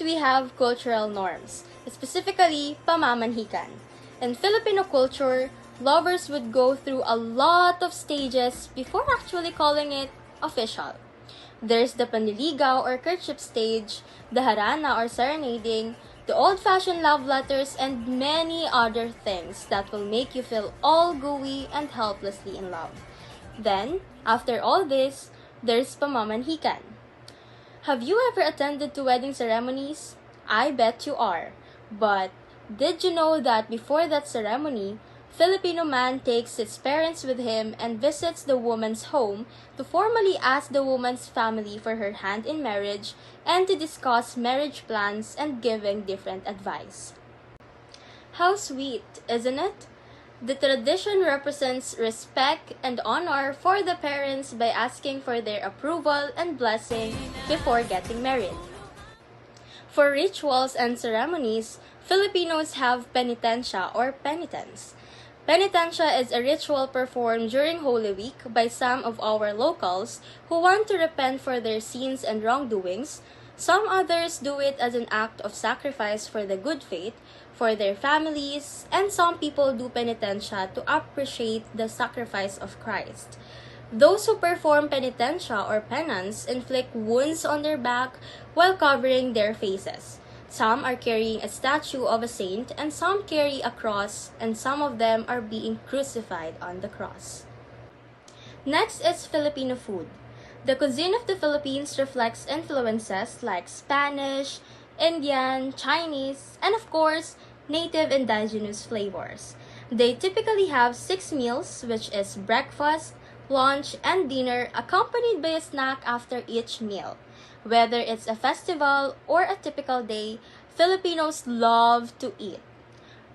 we have cultural norms, specifically pamamanhikan. In Filipino culture, lovers would go through a lot of stages before actually calling it official. There's the panliligaw or courtship stage, the harana or serenading, the old-fashioned love letters, and many other things that will make you feel all gooey and helplessly in love. Then, after all this, there's pamamanhikan. Have you ever attended to wedding ceremonies? I bet you are. But did you know that before that ceremony, Filipino man takes his parents with him and visits the woman's home to formally ask the woman's family for her hand in marriage and to discuss marriage plans and giving different advice. How sweet, isn't it? The tradition represents respect and honor for the parents by asking for their approval and blessing before getting married. For rituals and ceremonies, Filipinos have penitensya or penitence. Penitensya is a ritual performed during Holy Week by some of our locals who want to repent for their sins and wrongdoings. Some others do it as an act of sacrifice for the good faith, for their families, and some people do penitensya to appreciate the sacrifice of Christ. Those who perform penitensya or penance inflict wounds on their back while covering their faces. Some are carrying a statue of a saint, and some carry a cross, and some of them are being crucified on the cross. Next is Filipino food. The cuisine of the Philippines reflects influences like Spanish, Indian, Chinese, and of course, native indigenous flavors. They typically have 6 meals, which is breakfast, lunch, and dinner, accompanied by a snack after each meal. Whether it's a festival or a typical day, Filipinos love to eat.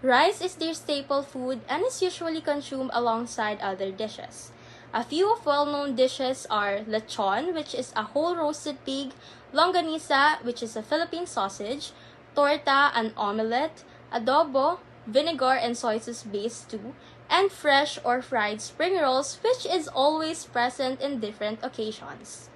Rice is their staple food and is usually consumed alongside other dishes. A few of well-known dishes are lechon, which is a whole roasted pig, longanisa, which is a Philippine sausage, torta, an omelette, adobo, vinegar and soy sauce based stew, and fresh or fried spring rolls, which is always present in different occasions.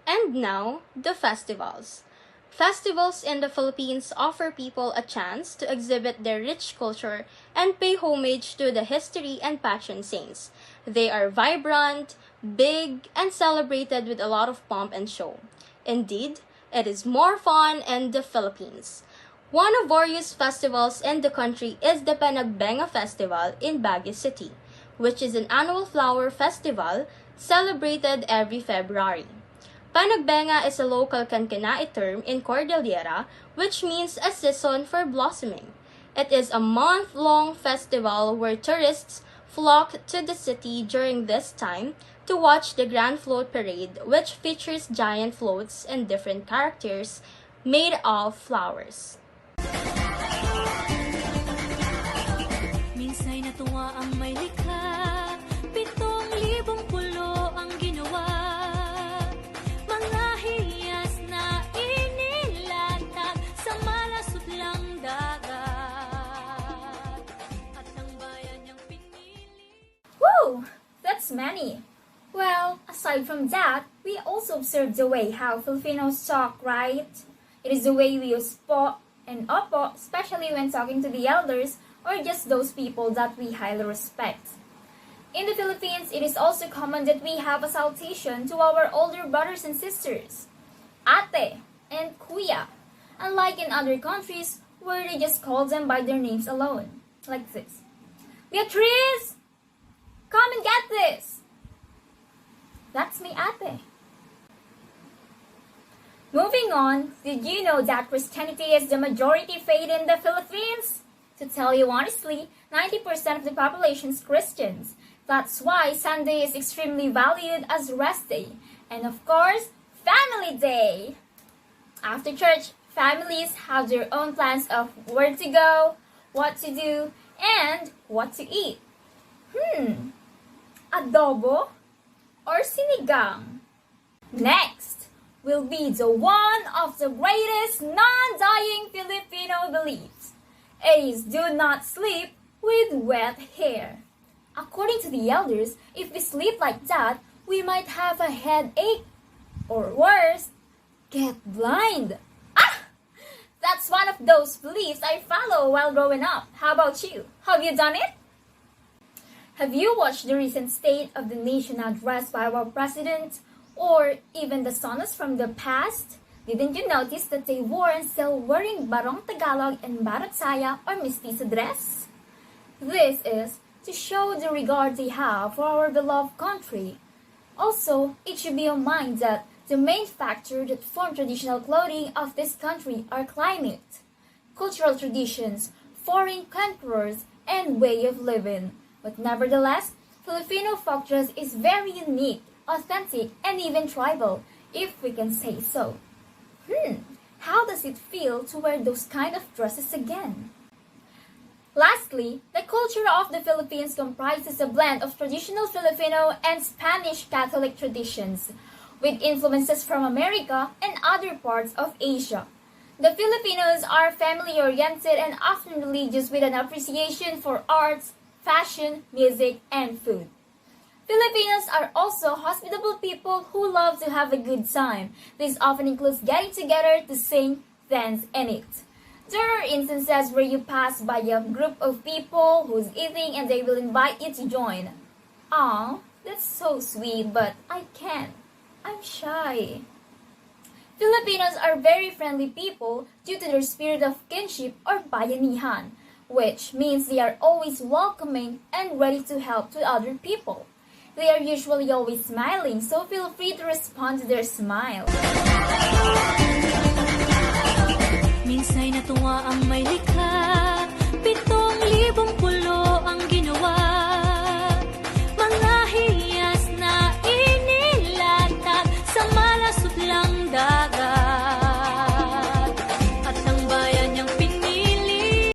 And now, the festivals. Festivals in the Philippines offer people a chance to exhibit their rich culture and pay homage to the history and patron saints. They are vibrant, big, and celebrated with a lot of pomp and show. Indeed, it is more fun in the Philippines. One of various festivals in the country is the Panagbenga Festival in Baguio City, which is an annual flower festival celebrated every February. Panagbenga is a local Kankanai term in Cordillera, which means a season for blossoming. It is a month-long festival where tourists flock to the city during this time to watch the Grand Float Parade, which features giant floats and different characters made of flowers. Minsa'y natuwa ang may likha, 7,000 pulo ang ginawa. Mga hiyas na inilatag sa malasot lang dagat. At ang bayan niyang pinili. Woo! That's many. Well, aside from that, we also observe the way how Filipinos talk, right? It is the way we use po and opo, especially when talking to the elders or just those people that we highly respect. In the Philippines, it is also common that we have a salutation to our older brothers and sisters, ate and kuya, unlike in other countries where they just call them by their names alone, like this. Beatrice! Come and get this! That's me, ate. Moving on, did you know that Christianity is the majority faith in the Philippines? To tell you honestly, 90% of the population is Christians. That's why Sunday is extremely valued as rest day. And of course, Family Day! After church, families have their own plans of where to go, what to do, and what to eat. Adobo or sinigang? Next will be the one of the greatest non-dying Filipino beliefs. It is do not sleep with wet hair. According to the elders, if we sleep like that, we might have a headache or worse, get blind. Ah! That's one of those beliefs I follow while growing up. How about you? Have you done it? Have you watched the recent State of the Nation address by our president, or even the sonas from the past? Didn't you notice that they weren't still wearing Barong Tagalog and Barot Saya or Mestizo dress? This is to show the regard they have for our beloved country. Also, it should be in mind that the main factor that form traditional clothing of this country are climate, cultural traditions, foreign conquerors, and way of living. But nevertheless, Filipino folk dress is very unique, authentic, and even tribal, if we can say so. How does it feel to wear those kind of dresses again? Lastly, the culture of the Philippines comprises a blend of traditional Filipino and Spanish Catholic traditions, with influences from America and other parts of Asia. The Filipinos are family-oriented and often religious with an appreciation for arts, fashion, music, and food. Filipinos are also hospitable people who love to have a good time. This often includes getting together to sing, dance, and eat. There are instances where you pass by a group of people who's eating and they will invite you to join. Aw, that's so sweet, but I can't. I'm shy. Filipinos are very friendly people due to their spirit of kinship or bayanihan, which means they are always welcoming and ready to help to other people. They are usually always smiling, so feel free to respond to their smile. Minsa'y natuwa ang may likha.